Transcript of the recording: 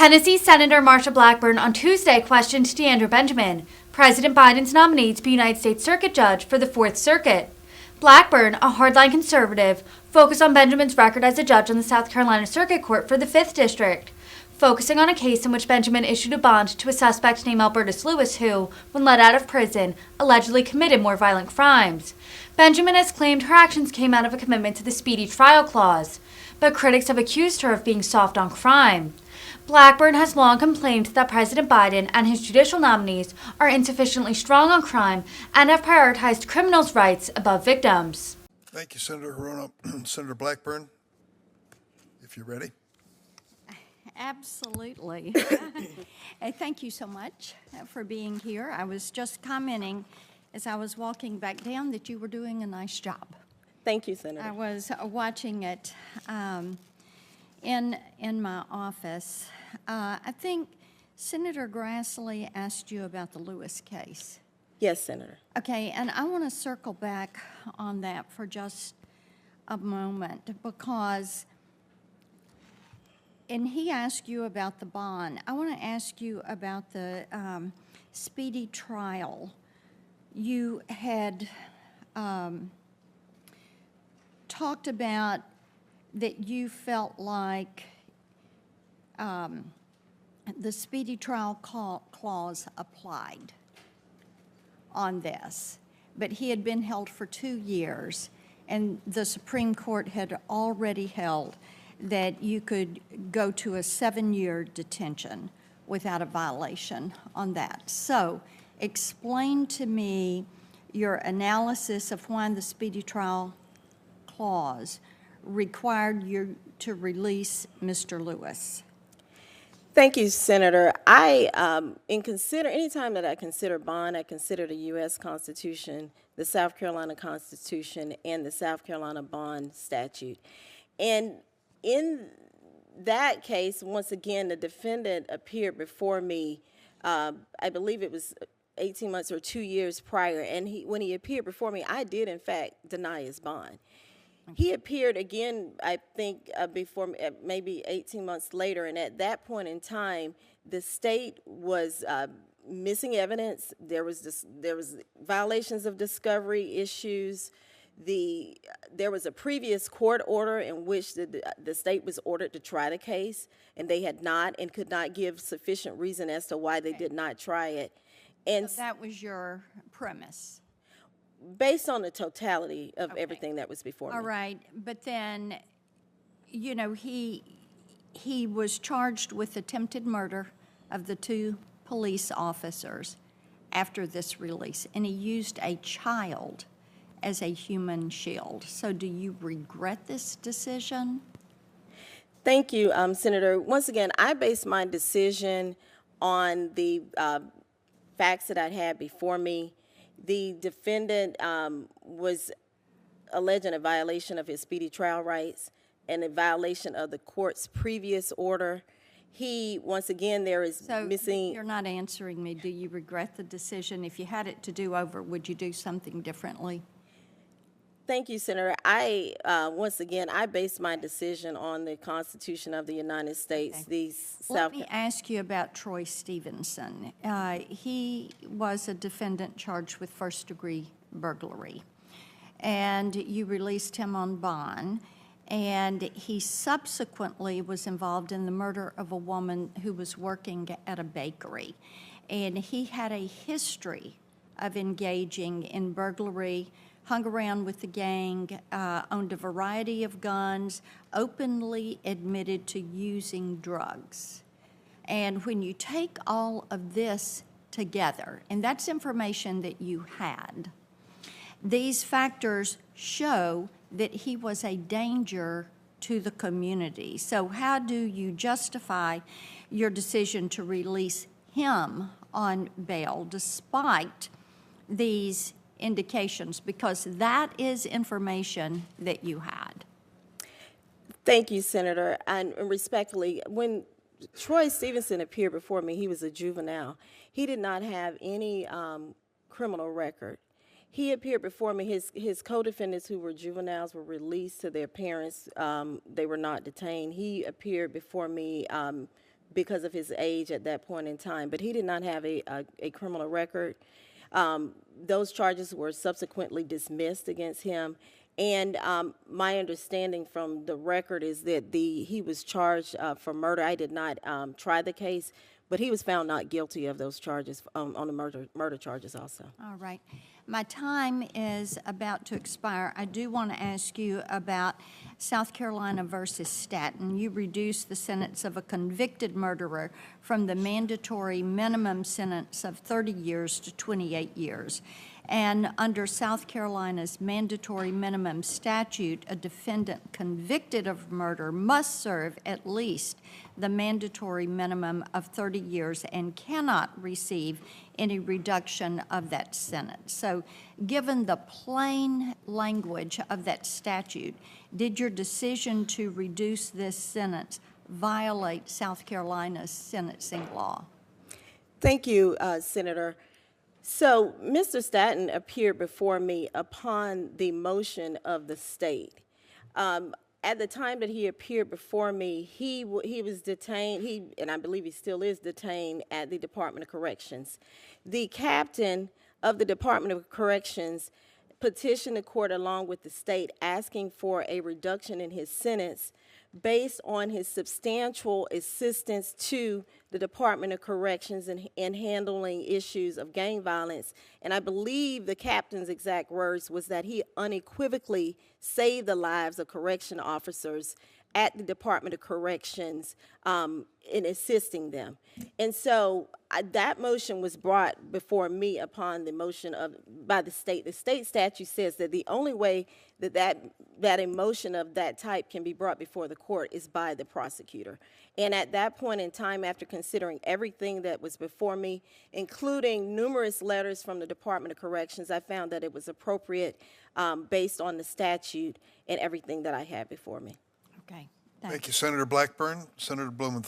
Tennessee Senator Marsha Blackburn on Tuesday questioned DeAndrea Benjamin, President Biden's nominee to be United States Circuit Judge for the Fourth Circuit. Blackburn, a hardline conservative, focused on Benjamin's record as a judge on the South Carolina Circuit Court for the 5th District, focusing on a case in which Benjamin issued a bond to a suspect named Albertus Lewis who, when let out of prison, allegedly committed more violent crimes. Benjamin has claimed her actions came out of a commitment to the Speedy Trial Clause, but critics have accused her of being soft on crime. Blackburn has long complained that President Biden and his judicial nominees are insufficiently strong on crime and have prioritized criminals' rights above victims. Thank you, Senator Hirono. Senator Blackburn, if you're ready. Absolutely. Thank you so much for being here. I was just commenting as I was walking back down that you were doing a nice job. Thank you, Senator. I was watching it in my office. I think Senator Grassley asked you about the Lewis case. Yes, Senator. Okay, and I want to circle back on that for just a moment because, and he asked you about the bond. I want to ask you about the speedy trial. You had talked about that you felt like the speedy trial clause applied on this, but he had been held for 2 years, and the Supreme Court had already held that you could go to a 7-year detention without a violation on that. So explain to me your analysis of why the speedy trial clause required you to release Mr. Lewis. Thank you, Senator. Anytime that I consider bond, I consider the U.S. Constitution, the South Carolina Constitution, and the South Carolina bond statute. And in that case, once again, the defendant appeared before me, I believe it was 18 months or 2 years prior, and when he appeared before me, I did, in fact, deny his bond. He appeared again, I think, before maybe 18 months later, and at that point in time, the state was missing evidence. There was violations of discovery issues. There was a previous court order in which the state was ordered to try the case, and they had not and could not give sufficient reason as to why they did not try it. And so that was your premise? Based on the totality of everything that was before me. All right, but then, you know, he was charged with attempted murder of the 2 police officers after this release, and he used a child as a human shield. So do you regret this decision? Thank you, Senator. Once again, I based my decision on the facts that I had before me. The defendant was alleging a violation of his speedy trial rights and a violation of the court's previous order. Once again, there is missing. You're not answering me. Do you regret the decision? If you had it to do over, would you do something differently? Thank you, Senator. Once again, I based my decision on the Constitution of the United States. Okay. Let me ask you about Troy Stevenson. He was a defendant charged with first-degree burglary, and you released him on bond, and he subsequently was involved in the murder of a woman who was working at a bakery, and he had a history of engaging in burglary, hung around with the gang, owned a variety of guns, openly admitted to using drugs. And when you take all of this together, and that's information that you had, these factors show that he was a danger to the community. So how do you justify your decision to release him on bail despite these indications, because that is information that you had? Thank you, Senator. And respectfully, when Troy Stevenson appeared before me, he was a juvenile. He did not have any criminal record. He appeared before me. His co-defendants who were juveniles were released to their parents. They were not detained. He appeared before me because of his age at that point in time. But he did not have a criminal record. Those charges were subsequently dismissed against him. And my understanding from the record is that he was charged for murder. I did not try the case, but he was found not guilty of those charges, on the murder charges also. All right. My time is about to expire. I do want to ask you about South Carolina versus Statton. You reduced the sentence of a convicted murderer from the mandatory minimum sentence of 30 years to 28 years. And under South Carolina's mandatory minimum statute, a defendant convicted of murder must serve at least the mandatory minimum of 30 years and cannot receive any reduction of that sentence. So given the plain language of that statute, did your decision to reduce this sentence violate South Carolina's sentencing law? Thank you, Senator. So Mr. Statton appeared before me upon the motion of the state. At the time that he appeared before me, he was detained, and I believe he still is detained at the Department of Corrections. The captain of the Department of Corrections petitioned the court along with the state asking for a reduction in his sentence based on his substantial assistance to the Department of Corrections in handling issues of gang violence. And I believe the captain's exact words was that he unequivocally saved the lives of correction officers at the Department of Corrections in assisting them. And so that motion was brought before me upon the motion by the state. The state statute says that the only way that a motion of that type can be brought before the court is by the prosecutor. And at that point in time, after considering everything that was before me, including numerous letters from the Department of Corrections, I found that it was appropriate based on the statute and everything that I had before me. Okay. Thank you, Senator Blackburn. Senator Blumenthal.